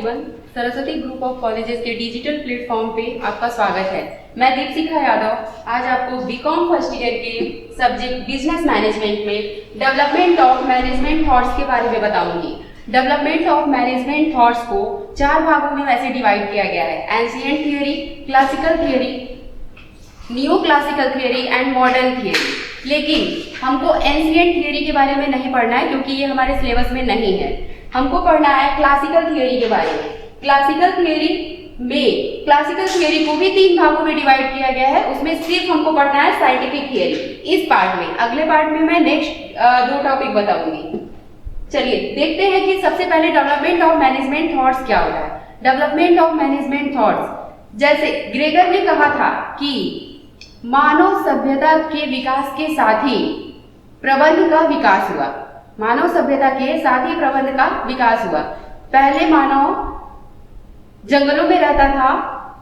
Everyone, Saraswati group of colleges के digital platform पे आपका स्वागत है। मैं दीपशिखा यादव आज आपको बीकॉम फर्स्ट ईयर के सब्जेक्ट बिजनेस मैनेजमेंट में डेवलपमेंट ऑफ मैनेजमेंट थॉट्स के बारे में बताऊंगी। डेवलपमेंट ऑफ मैनेजमेंट थॉट्स को 4 भागों में वैसे डिवाइड किया गया है: ancient theory, classical theory, new classical theory and modern theory. लेकिन हमको एंशिएंट थियोरी के बारे में नहीं पढ़ना है क्योंकि ये हमारे सिलेबस में नहीं है। हमको पढ़ना है क्लासिकल थियोरी के बारे में। क्लासिकल थियोरी को भी 3 भागों में डिवाइड किया गया है। उसमें सिर्फ हमको पढ़ना है साइंटिफिक थियोरी इस पार्ट में। अगले पार्ट में मैं नेक्स्ट 2 टॉपिक बताऊंगी। चलिए देखते हैं कि सबसे पहले डेवलपमेंट ऑफ मैनेजमेंट थॉट्स क्या होता है। डेवलपमेंट ऑफ मैनेजमेंट थॉट्स, जैसे ग्रेगर ने कहा था कि मानव सभ्यता के विकास के साथ ही प्रबंध का विकास हुआ। मानव सभ्यता के साथ ही प्रबंध का विकास हुआ। पहले मानव जंगलों में रहता था,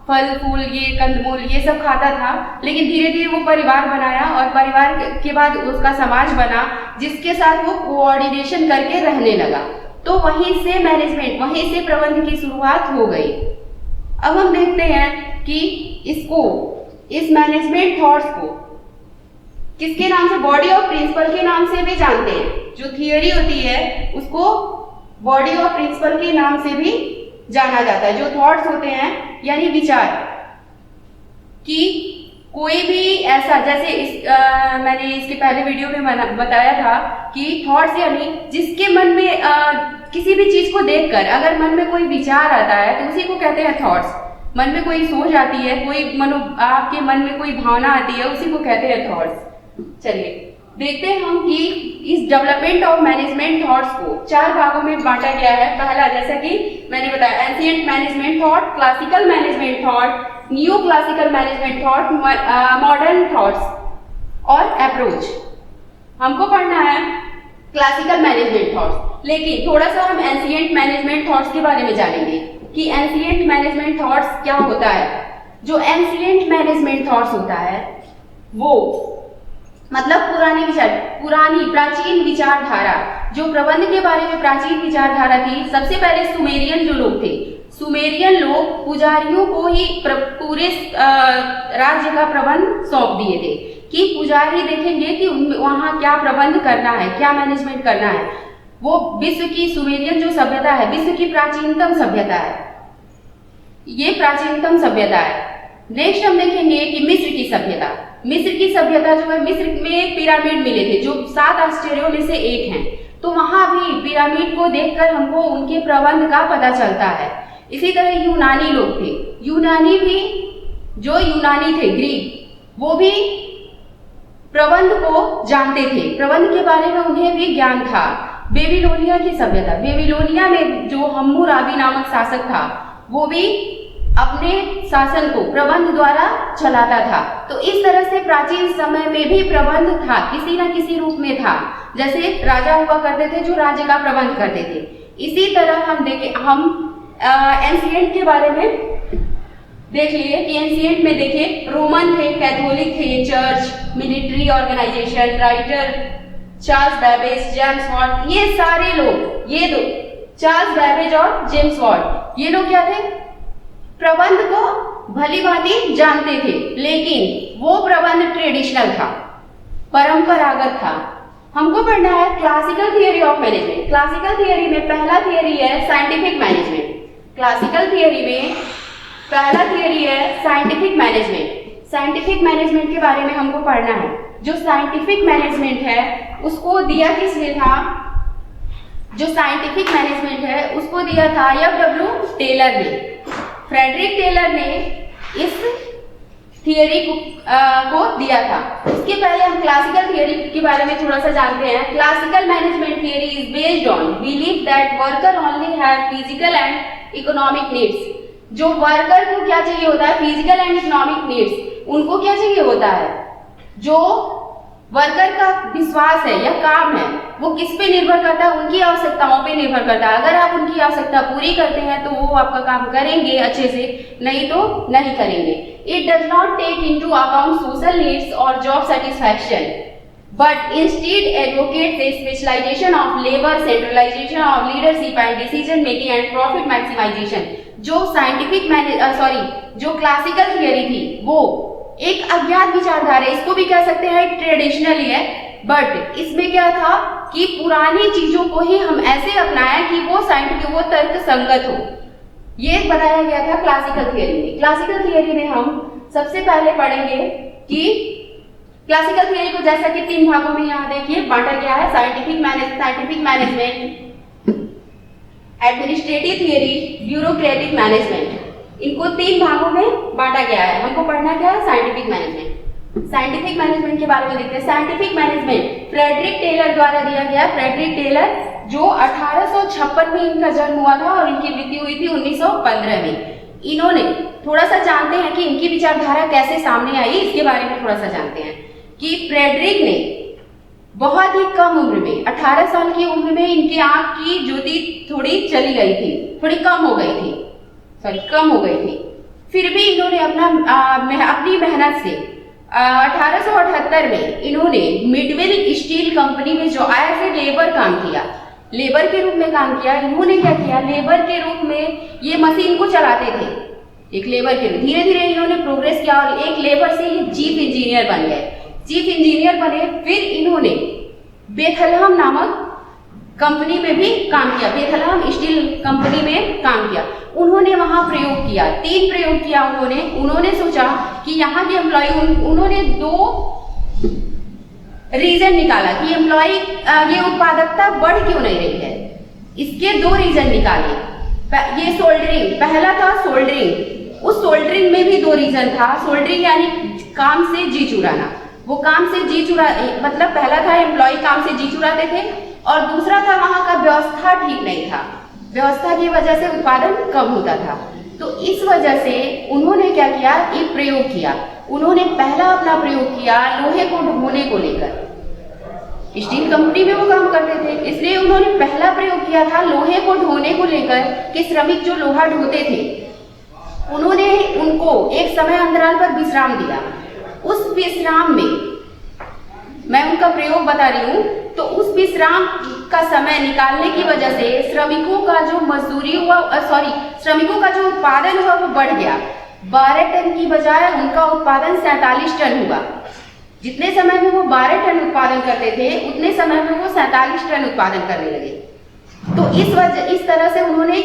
फल फूल ये कंदमूल ये सब खाता था, लेकिन धीरे धीरे वो परिवार बनाया और परिवार के बाद उसका समाज बना जिसके साथ वो कोऑर्डिनेशन करके रहने लगा। तो वहीं से मैनेजमेंट, वहीं से प्रबंध की शुरुआत हो गई। अब हम देखते हैं कि इस मैनेजमेंट थॉट्स को किसके नाम से, बॉडी ऑफ प्रिंसिपल के नाम से भी जानते हैं। जो थियोरी होती है उसको बॉडी ऑफ प्रिंसिपल के नाम से भी जाना जाता है। जो थॉट्स होते हैं यानी विचार, कि कोई भी ऐसा, जैसे मैंने इसके पहले वीडियो में बताया था कि थॉट्स यानी जिसके मन में किसी भी चीज को देखकर अगर मन में कोई विचार आता है तो उसी को कहते हैं थॉट्स। मन में कोई सोच आती है, आपके मन में कोई भावना आती है, उसी को कहते हैं थॉट्स। चलिए देखते हैं हम कि इस डेवलपमेंट ऑफ मैनेजमेंट थॉट्स को 4 भागों में बांटा गया है। पहला, जैसा कि मैंने बताया, ancient management thought, classical management thought, new classical management thought, modern thoughts और अप्रोच। हमको पढ़ना है क्लासिकल मैनेजमेंट थॉट्स, लेकिन थोड़ा सा हम एंशिएंट मैनेजमेंट थॉट्स के बारे में जानेंगे कि एंशिएंट मैनेजमेंट थॉट्स क्या होता है। जो एंशिएंट मैनेजमेंट थॉट्स होता है वो मतलब पुरानी प्राचीन विचारधारा, जो प्रबंध के बारे में प्राचीन विचारधारा थी। सबसे पहले सुमेरियन जो लोग थे, सुमेरियन लोग पुजारियों को ही पूरे राज्य का प्रबंध सौंप दिए थे कि पुजारी देखेंगे कि वहाँ क्या प्रबंध करना है, क्या मैनेजमेंट करना है। वो विश्व की सुमेरियन जो सभ्यता है, विश्व की प्राचीनतम सभ्यता है। ये प्राचीनतम सभ्यता है। नेक्स्ट हम देखेंगे कि मिस्र की सभ्यता। मिस्र की सभ्यता जो है, मिस्र में पिरामिड मिले थे जो 7 आश्चर्यों में से एक हैं। तो वहां भी पिरामिड को देखकर हमको उनके प्रबंध का पता चलता है। इसी तरह यूनानी लोग थे, यूनानी भी, जो यूनानी थे ग्रीक, वो भी प्रबंध को जानते थे, प्रबंध के बारे में उन्हें भी ज्ञान था। बेबीलोनिया की सभ्यता, बेबीलोनिया में जो हम्मुराबी नामक शासक था वो भी अपने शासन को प्रबंध द्वारा चलाता था। तो इस तरह से प्राचीन समय में भी प्रबंध था, किसी न किसी रूप में था। जैसे राजा हुआ करते थे जो राज्य का प्रबंध करते थे। इसी तरह हम एंशिएंट के बारे में देख लिए कि एंशिएंट में देखें, रोमन थे, कैथोलिक थे, church, military organisation, writer Charles Babbage, James Watt, ये सारे लोग, ये दो चार्ल्स बैबेज और जेम्स वॉट, ये लोग क्या थे, प्रबंध को भली भांति जानते थे, लेकिन वो प्रबंध ट्रेडिशनल था, परंपरागत था। हमको पढ़ना है classical theory of management. Classical theory में पहला थियोरी है साइंटिफिक मैनेजमेंट। क्लासिकल थियोरी में पहला थियोरी है साइंटिफिक मैनेजमेंट। साइंटिफिक मैनेजमेंट के बारे में हमको पढ़ना है। जो साइंटिफिक मैनेजमेंट है उसको दिया किसने था, जो साइंटिफिक मैनेजमेंट है उसको दिया था F.W. टेलर ने। फ्रेडरिक टेलर ने इस थियोरी को दिया था। उसके पहले हम क्लासिकल थियोरी के बारे में थोड़ा सा जानते हैं। Classical management theory is based on belief that worker only have physical and economic needs. जो वर्कर को क्या चाहिए होता है, फिजिकल एंड इकोनॉमिक नीड्स, उनको क्या चाहिए होता है, जो वर्कर का विश्वास है या काम है वो किस पे निर्भर करता है, उनकी आवश्यकताओं पे निर्भर करता है। अगर आप उनकी आवश्यकता पूरी करते हैं तो वो आपका काम करेंगे अच्छे से, नहीं तो नहीं करेंगे। It does not take into account social needs और job satisfaction. but instead advocates a specialization of labor, centralization of leadership and decision making and profit maximization। जो साइंटिफिक जो क्लासिकल थियरी थी वो एक अज्ञात विचारधारा, इसको भी कह सकते हैं ट्रेडिशनल ही है, बट इसमें क्या था कि पुरानी चीजों को ही हम ऐसे अपनाएं कि वो साइंटिफिक, वो तर्क संगत हो। ये बताया गया था क्लासिकल थियरी में। क्लासिकल थियरी में हम सबसे पहले पढ़ेंगे कि क्लासिकल थियरी को जैसा कि 3 भागों में यहाँ देखिए बांटा गया है, scientific management, administrative theory, bureaucratic management. इनको 3 भागों में बांटा गया है। हमको पढ़ना क्या है? Scientific management. साइंटिफिक मैनेजमेंट के बारे में देखते हैं। साइंटिफिक मैनेजमेंट फ्रेडरिक टेलर द्वारा दिया गया। फ्रेडरिक टेलर जो 1856 में इनका जन्म हुआ था और इनकी मृत्यु हुई थी 1915 में। इन्होंने थोड़ा सा जानते हैं कि इनकी विचारधारा कैसे सामने आई, इसके बारे में थोड़ा सा जानते हैं कि फ्रेडरिक ने बहुत ही कम उम्र में, 18 साल की उम्र में इनकी आंख की ज्योति थोड़ी चली गई थी, थोड़ी कम हो गई थी। फिर भी इन्होंने अपनी मेहनत से 1878 में इन्होंने मिडविल स्टील कंपनी में जो एज ए लेबर काम किया, लेबर के रूप में काम किया। इन्होंने क्या किया? लेबर के रूप में ये मशीन को चलाते थे, एक लेबर के रूप। धीरे धीरे इन्होंने प्रोग्रेस किया और एक लेबर से ये चीफ इंजीनियर बन गए। चीफ इंजीनियर बने, फिर इन्होंने बेथलहम नामक कंपनी में भी काम किया, बेथलहम स्टील कंपनी में काम किया। उन्होंने वहां प्रयोग किया, 3 प्रयोग किया उन्होंने सोचा कि यहाँ के एम्प्लॉय, उन्होंने 2 रीजन निकाला कि एम्प्लॉय ये उत्पादकता बढ़ क्यों नहीं रही है। इसके 2 रीजन निकाले। ये सोल्डरिंग, पहला था सोल्डरिंग। उस सोल्डरिंग में भी 2 रीजन था। सोल्डरिंग यानी काम से जी चुराना, वो काम से जी चुरा, मतलब पहला था एम्प्लॉय काम से जी चुराते थे और दूसरा था वहां का व्यवस्था ठीक नहीं था, व्यवस्था की वजह से उत्पादन कम होता था। तो इस वजह से उन्होंने क्या किया? एक प्रयोग किया। उन्होंने पहला अपना प्रयोग किया लोहे को ढोने को लेकर। स्टील कंपनी में वो काम करते थे, इसलिए उन्होंने पहला प्रयोग किया था लोहे को ढोने को लेकर कि श्रमिक जो लोहा ढोते थे उन्होंने उनको एक समय अंतराल पर विश्राम दिया। उस विश्राम में मैं उनका प्रयोग बता रही हूँ, तो उस विश्राम का समय निकालने की वजह से श्रमिकों का जो मजदूरी हुआ, श्रमिकों का जो उत्पादन हुआ वो बढ़ गया। 12 टन की बजाय उनका उत्पादन 47 टन हुआ। जितने समय में वो 12 टन उत्पादन करते थे उतने समय में वो 47 टन उत्पादन करने लगे। तो इस तरह से उन्होंने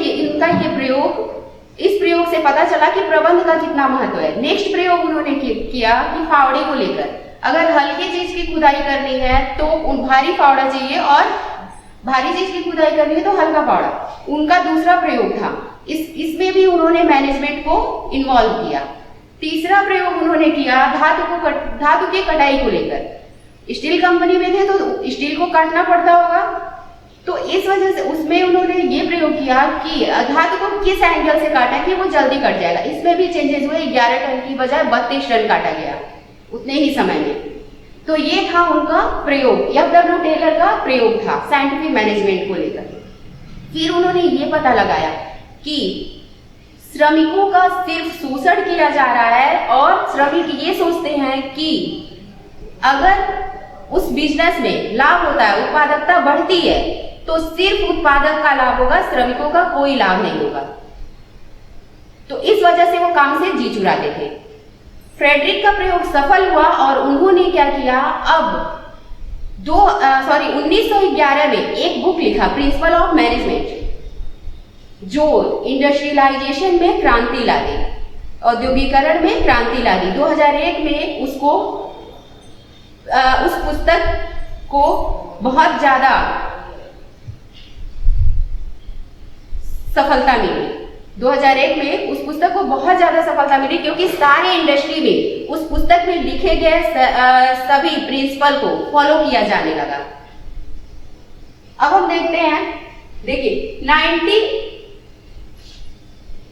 इस प्रयोग से पता चला कि प्रबंध का कितना महत्व है। नेक्स्ट प्रयोग उन्होंने किया कि फावड़े को लेकर, अगर हल्की चीज की खुदाई करनी है तो भारी फावड़ा चाहिए और भारी चीज की खुदाई करनी है तो हल्का फावड़ा। उनका दूसरा प्रयोग था। इसमें भी उन्होंने मैनेजमेंट को इन्वॉल्व किया। तीसरा प्रयोग उन्होंने किया धातु की कटाई को लेकर। स्टील कंपनी में थे तो स्टील को काटना पड़ता होगा, तो इस वजह से उसमें उन्होंने ये प्रयोग किया कि धातु को किस एंगल से काटा कि वो जल्दी कट जाएगा। इसमें भी चेंजेस हुए, 11 टन की बजाय 32 टन काटा गया उतने ही समय में। तो ये था उनका प्रयोग, FW टेलर का प्रयोग था साइंटिफिक मैनेजमेंट को लेकर। फिर उन्होंने ये पता लगाया कि श्रमिकों का सिर्फ शोषण किया जा रहा है और श्रमिक ये सोचते हैं कि अगर उस बिजनेस में लाभ होता है, उत्पादकता बढ़ती है, तो सिर्फ उत्पादक का लाभ होगा, श्रमिकों का कोई लाभ नहीं होगा। तो इस वजह से वो काम से जी चुराते थे। फ्रेडरिक का प्रयोग सफल हुआ और उन्होंने क्या किया, अब 1911 में एक बुक लिखा, प्रिंसिपल ऑफ मैनेजमेंट, जो इंडस्ट्रियलाइजेशन में क्रांति ला दी, औद्योगिकरण में क्रांति ला दी। 2001 में उस पुस्तक को बहुत ज्यादा सफलता मिली। 2001 में उस पुस्तक को बहुत ज्यादा सफलता मिली क्योंकि सारे इंडस्ट्री में उस पुस्तक में लिखे गए सभी प्रिंसिपल को फॉलो किया जाने लगा। अब हम देखते हैं, देखिए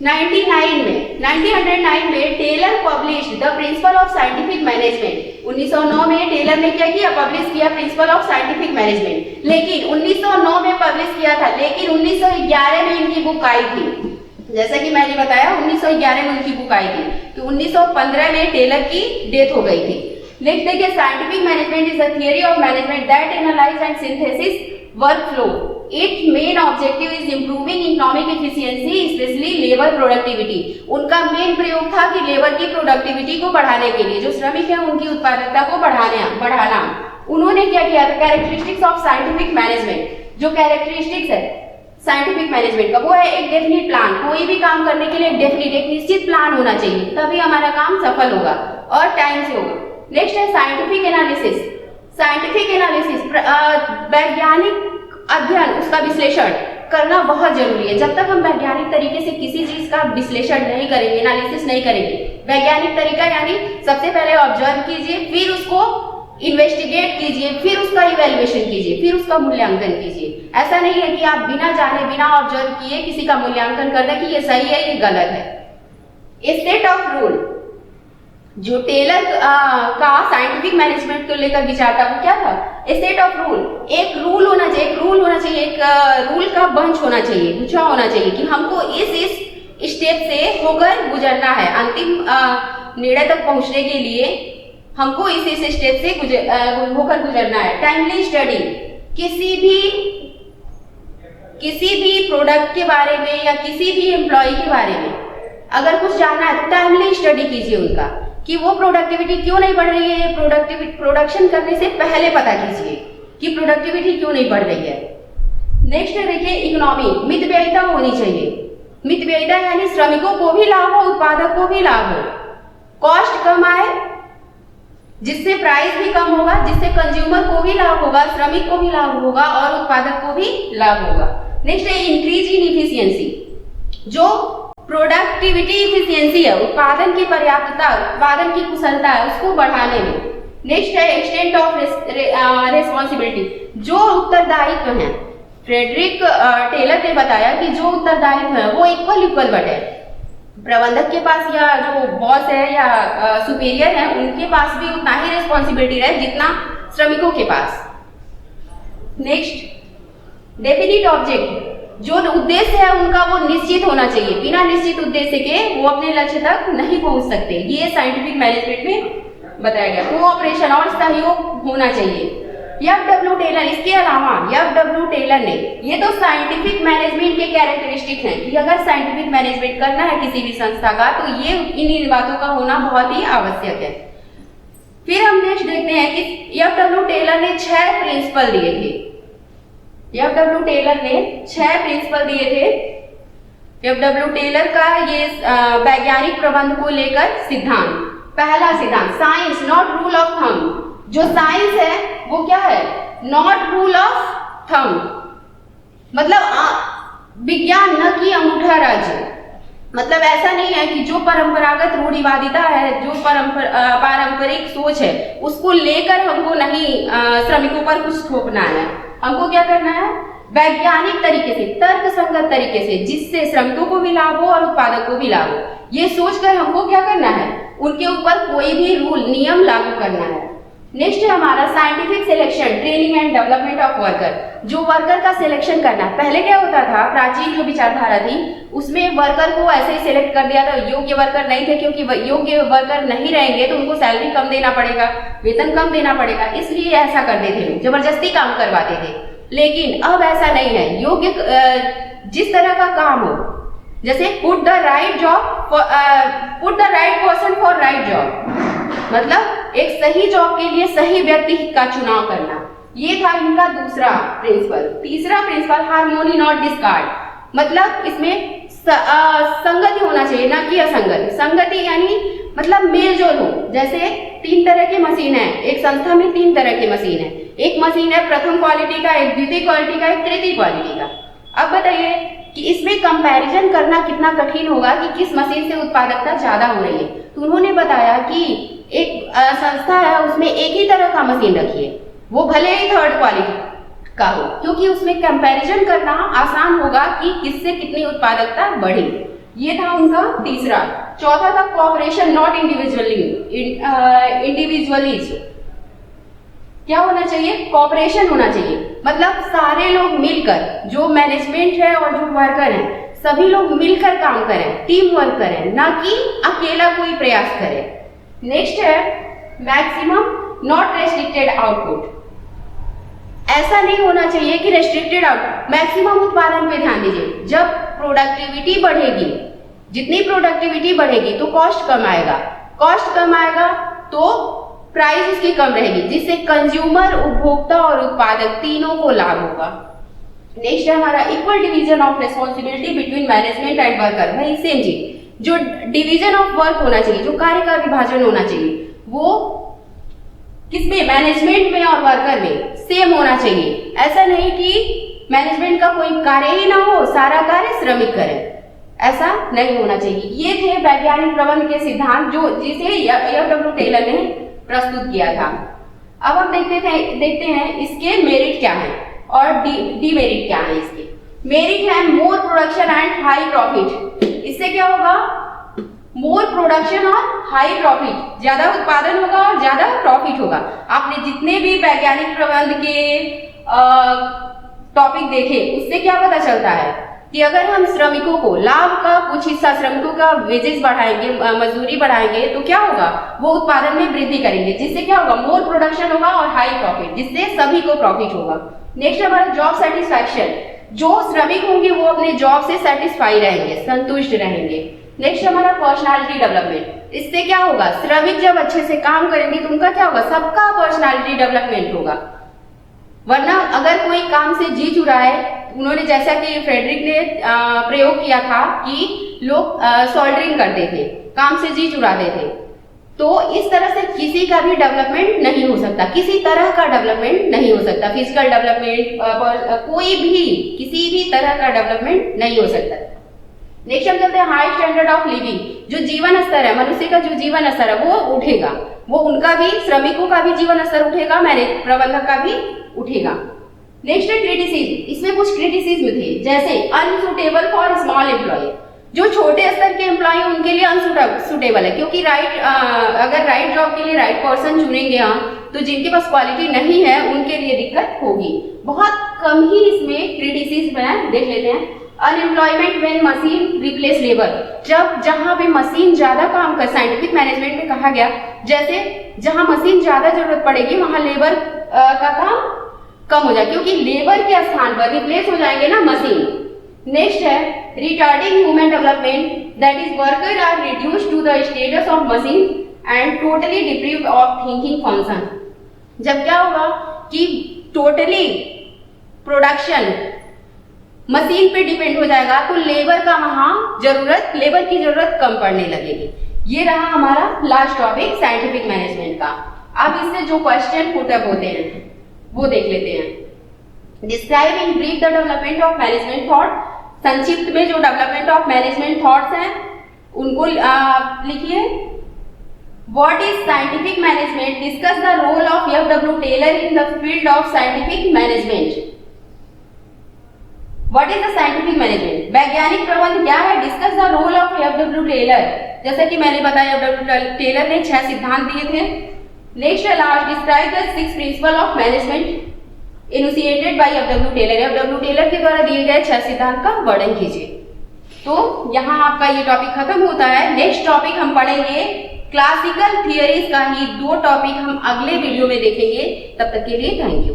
1909 में Taylor published the principle of scientific management. 1909 में टेलर ने क्या किया, पब्लिश किया प्रिंसिपल ऑफ साइंटिफिक मैनेजमेंट। लेकिन 1909 में पब्लिश किया था, लेकिन 1911 में इनकी बुक आई थी। जैसा कि मैंने बताया 1911 में उनकी बुक आई थी, तो 1915 में टेलर की डेथ हो गई थी। नेक्स्ट देखिए, scientific management is the theory of management that analyse and synthesis workflow. It's main objective is improving economic efficiency specially labour productivity. उनका मेन प्रयोग था कि लेबर की प्रोडक्टिविटी को बढ़ाने के लिए, जो श्रमिक है उनकी उत्पादकता को बढ़ाना। उन्होंने क्या किया था, कैरेक्टरिस्टिक्स ऑफ साइंटिफिक मैनेजमेंट, जो कैरेक्टरिस्टिक्स है साइंटिफिक मैनेजमेंट का वो है एक डेफिनिट प्लान। कोई भी काम करने के लिए एक निश्चित प्लान होना चाहिए, तभी हमारा काम सफल होगा और टाइम से होगा। नेक्स्ट है साइंटिफिक एनालिसिस। साइंटिफिक एनालिसिस वैज्ञानिक अध्ययन, उसका विश्लेषण करना बहुत जरूरी है। जब तक हम वैज्ञानिक तरीके से किसी चीज का विश्लेषण नहीं करेंगे, एनालिसिस नहीं करेंगे, वैज्ञानिक तरीका यानी सबसे पहले ऑब्जर्व कीजिए, फिर उसको इन्वेस्टिगेट कीजिए, फिर उसका इवैल्यूएशन कीजिए, फिर उसका मूल्यांकन कीजिए। ऐसा नहीं है कि आप बिना जाने बिना ऑब्जर्व किए किसी का मूल्यांकन कर दें कि ये सही है ये गलत है। स्टेट ऑफ रूल, जो टेलर का साइंटिफिक मैनेजमेंट को लेकर विचार था वो क्या था, स्टेट ऑफ रूल। एक रूल होना चाहिए, एक रूल का बंच होना चाहिए, गुच्छा होना चाहिए कि हमको इस स्टेप से होकर गुजरना है, अंतिम निर्णय तक पहुंचने के लिए हमको इस स्टेप से होकर गुजरना है। टाइमली स्टडी, किसी भी प्रोडक्ट के बारे में या किसी भी एम्प्लॉय के बारे में अगर कुछ जानना है तो टाइमली स्टडी कीजिए उनका, कि वो प्रोडक्टिविटी क्यों नहीं बढ़ रही है। प्रोडक्शन करने से पहले पता कीजिए कि प्रोडक्टिविटी क्यों नहीं बढ़ रही है। नेक्स्ट देखिए इकोनॉमी, मितव्ययिता होनी चाहिए। मितव्ययिता यानी श्रमिकों को भी लाभ हो, उत्पादक को भी लाभ हो, कॉस्ट कम आए जिससे प्राइस भी कम होगा, जिससे कंज्यूमर को भी लाभ होगा, श्रमिक को भी लाभ होगा और उत्पादक को भी लाभ होगा। नेक्स्ट है इंक्रीज इन इफिशियंसी, जो प्रोडक्टिविटी इफिशियंसी है, उत्पादन की पर्याप्तता, उत्पादन की कुशलता है, उसको बढ़ाने में। नेक्स्ट है एक्सटेंट ऑफ रिस्पॉन्सिबिलिटी, जो उत्तरदायित्व है। फ्रेडरिक टेलर ने बताया कि जो उत्तरदायित्व है वो इक्वल बटे, प्रबंधक के पास या जो बॉस है या सुपीरियर है उनके पास भी उतना ही रिस्पॉन्सिबिलिटी रहे जितना श्रमिकों के पास। नेक्स्ट डेफिनिट ऑब्जेक्ट, जो उद्देश्य है उनका वो निश्चित होना चाहिए, बिना निश्चित उद्देश्य के वो अपने लक्ष्य तक नहीं पहुंच सकते। ये साइंटिफिक मैनेजमेंट में बताया गया। कोऑपरेशन और सहयोग होना चाहिए। एफ.डब्ल्यू. टेलर, इसके अलावा एफ.डब्ल्यू. टेलर ने, ये तो साइंटिफिक मैनेजमेंट के कैरेक्टरिस्टिक हैं कि अगर साइंटिफिक मैनेजमेंट करना है किसी भी संस्था का तो ये इन बातों का होना बहुत ही आवश्यक है। फिर हम नेक्स्ट देखते हैं कि एफ.डब्ल्यू. टेलर ने 6 प्रिंसिपल दिए थे। एफ.डब्ल्यू. टेलर ने 6 प्रिंसिपल दिए थे। एफ.डब्ल्यू. टेलर का ये वैज्ञानिक प्रबंध को लेकर सिद्धांत। पहला सिद्धांत, science not rule of thumb. जो साइंस है वो क्या है, नॉट रूल ऑफ थंब, मतलब विज्ञान न कि अंगूठा राज्य। मतलब ऐसा नहीं है कि जो परंपरागत रूढ़िवादिता है, जो पारंपरिक सोच है उसको लेकर हमको नहीं श्रमिकों पर कुछ थोपना है। हमको क्या करना है, वैज्ञानिक तरीके से, तर्क संगत तरीके से, जिससे श्रमिकों को भी लाभ हो और उत्पादक को भी लाभ हो, ये सोचकर हमको क्या करना है, उनके ऊपर कोई भी रूल नियम लागू करना है। नेक्स्ट है हमारा scientific selection, training and development of worker. जो वर्कर का सिलेक्शन करना, पहले क्या होता था, प्राचीन जो विचारधारा थी उसमें वर्कर को ऐसे ही सिलेक्ट कर दिया था, योग्य वर्कर नहीं थे, क्योंकि योग्य वर्कर नहीं रहेंगे तो उनको सैलरी कम देना पड़ेगा, वेतन कम देना पड़ेगा, इसलिए ऐसा करते थे लोग, जबरदस्ती काम करवाते थे। लेकिन अब ऐसा नहीं है, योग्य जिस तरह का काम हो, जैसे put the right person for right job, मतलब एक सही जॉब के लिए सही व्यक्ति का चुनाव करना, ये था इनका दूसरा प्रिंसिपल। तीसरा प्रिंसिपल, हार्मोनी नॉट डिस्कार्ड, मतलब इसमें संगति होना चाहिए ना कि असंगति। संगति यानी मतलब मेल जोल हो। जैसे 3 तरह की मशीन है, एक संस्था में 3 तरह की मशीन है। एक मशीन है प्रथम क्वालिटी का, एक द्वितीय क्वालिटी का, एक तृतीय क्वालिटी का। अब बताइए कि इसमें कंपैरिजन करना कितना कठिन होगा कि किस मशीन से उत्पादकता ज्यादा हो रही है। तो उन्होंने बताया कि एक संस्था है उसमें एक ही तरह का मशीन रखिए, वो भले ही 3rd क्वालिटी का हो, क्योंकि उसमें कंपैरिजन करना आसान होगा कि किससे कितनी उत्पादकता बढ़ी। ये था उनका तीसरा। चौथा था कोऑपरेशन नॉट इंडिविजुअलिज्म। क्या होना चाहिए, कोऑपरेशन होना चाहिए, मतलब सारे लोग मिलकर, जो मैनेजमेंट है और जो वर्कर है सभी लोग मिलकर काम करें, टीम वर्क करें, ना कि अकेला कोई प्रयास करे। नेक्स्ट है मैक्सिमम नॉट रेस्ट्रिक्टेड आउटपुट। ऐसा नहीं होना चाहिए कि रेस्ट्रिक्टेड आउटपुट, मैक्सिमम उत्पादन पे ध्यान दीजिए। जब प्रोडक्टिविटी बढ़ेगी, जितनी प्रोडक्टिविटी बढ़ेगी तो कॉस्ट कम आएगा, कॉस्ट कम आएगा तो प्राइस उसकी कम रहेगी, जिससे कंज्यूमर, उपभोक्ता और उत्पादक तीनों को लाभ होगा। नेक्स्ट है हमारा equal division of responsibility between management and worker. भाई सेम चीज, जो डिवीजन ऑफ वर्क होना चाहिए, जो कार्य का विभाजन होना चाहिए, वो किसमें, मैनेजमेंट में और वर्कर में सेम होना चाहिए। ऐसा नहीं कि मैनेजमेंट का कोई कार्य ही ना हो, सारा कार्य श्रमिक करे, ऐसा नहीं होना चाहिए। ये थे वैज्ञानिक प्रबंध के सिद्धांत जो जिसे एफ.डब्ल्यू. टेलर ने प्रस्तुत किया था। अब हम देखते हैं इसके मेरिट क्या है और डीमेरिट क्या है। इसके मेरिट है मोर प्रोडक्शन एंड हाई प्रॉफिट। इससे क्या होगा, मोर प्रोडक्शन और हाई प्रॉफिट, ज्यादा उत्पादन होगा और ज्यादा प्रॉफिट होगा। आपने जितने भी वैज्ञानिक प्रबंध के टॉपिक देखे उससे क्या पता चलता है कि अगर हम श्रमिकों को लाभ का कुछ हिस्सा, श्रमिकों का वेजेस बढ़ाएंगे, मजदूरी बढ़ाएंगे तो क्या होगा, वो उत्पादन में वृद्धि करेंगे, जिससे क्या होगा, मोर प्रोडक्शन होगा और हाई प्रॉफिट, जिससे सभी को प्रॉफिट होगा। नेक्स्ट हमारा जॉब सेटिस्फैक्शन। जो श्रमिक होंगे वो अपने जॉब से सेटिस्फाई रहेंगे, संतुष्ट रहेंगे। नेक्स्ट हमारा पर्सनालिटी डेवलपमेंट। इससे क्या होगा, श्रमिक जब अच्छे से काम करेंगे तो उनका क्या होगा, सबका पर्सनालिटी डेवलपमेंट होगा। वरना अगर कोई काम से जी चुरा है, उन्होंने जैसा कि फ्रेडरिक ने प्रयोग किया था कि लोग सोल्डरिंग करते थे, काम से जी चुराते थे, तो इस तरह से किसी का भी डेवलपमेंट नहीं हो सकता, किसी तरह का डेवलपमेंट नहीं हो सकता, फिजिकल डेवलपमेंट, कोई भी किसी भी तरह का डेवलपमेंट नहीं हो सकता। नेक्स्ट हम चलते हैं हाई स्टैंडर्ड ऑफ लिविंग। जो जीवन स्तर है, मनुष्य का जो जीवन स्तर है वो उठेगा, वो उनका भी, श्रमिकों का भी जीवन स्तर उठेगा, प्रबंधक का भी उठेगा। नेक्स्ट है क्रिटिसिज्म। इसमें कुछ क्रिटिसिज्म थे, जैसे अनसुटेबल फॉर स्मॉल एम्प्लॉय। जो छोटे स्तर के एम्प्लॉय उनके लिए अनसुटेबल है, क्योंकि अगर राइट जॉब के लिए राइट पर्सन चुनेंगे हम, तो जिनके पास क्वालिटी नहीं है उनके लिए दिक्कत होगी। बहुत कम ही इसमें क्रिटिसिज्म है, देख लेते हैं। Unemployment when machine replace labour. जब जहां पे मशीन ज्यादा काम कर, साइंटिफिक मैनेजमेंट में कहा गया, जैसे जहां मशीन ज्यादा जरूरत पड़ेगी वहां लेबर का काम कम हो जाए, क्योंकि लेबर के स्थान पर रिप्लेस हो जाएंगे ना मशीन। नेक्स्ट है retarding human development, that is worker are reduced to the status of machine and totally deprived of thinking function. जब क्या होगा कि टोटली प्रोडक्शन मशीन पे डिपेंड हो जाएगा, तो लेबर की जरूरत कम पड़ने लगेगी। ये रहा हमारा लास्ट टॉपिक साइंटिफिक मैनेजमेंट का। अब इससे जो क्वेश्चन पुट अप होते हैं वो देख लेते हैं। Describe in brief the development of management thought. संक्षिप्त में जो डेवलपमेंट ऑफ मैनेजमेंट थॉट्स हैं उनको लिखिए। What is scientific management? Discuss the role of F W. Taylor in the field of scientific management. What is the scientific management? वैज्ञानिक प्रबंध क्या है? Discuss the role of F W. Taylor. जैसा कि मैंने बताया, एफ.डब्ल्यू. टेलर ने 6 सिद्धांत दिए थे। नेक्स्ट है last, describe the 6 principle of management initiated by F W. Taylor. F W. Taylor के द्वारा दिए गए 6 सिद्धांत का वर्णन कीजिए। तो यहाँ आपका ये टॉपिक खत्म होता है। नेक्स्ट टॉपिक हम पढ़ेंगे क्लासिकल थियरीज का ही 2 टॉपिक हम अगले वीडियो में देखेंगे। तब तक के लिए थैंक यू।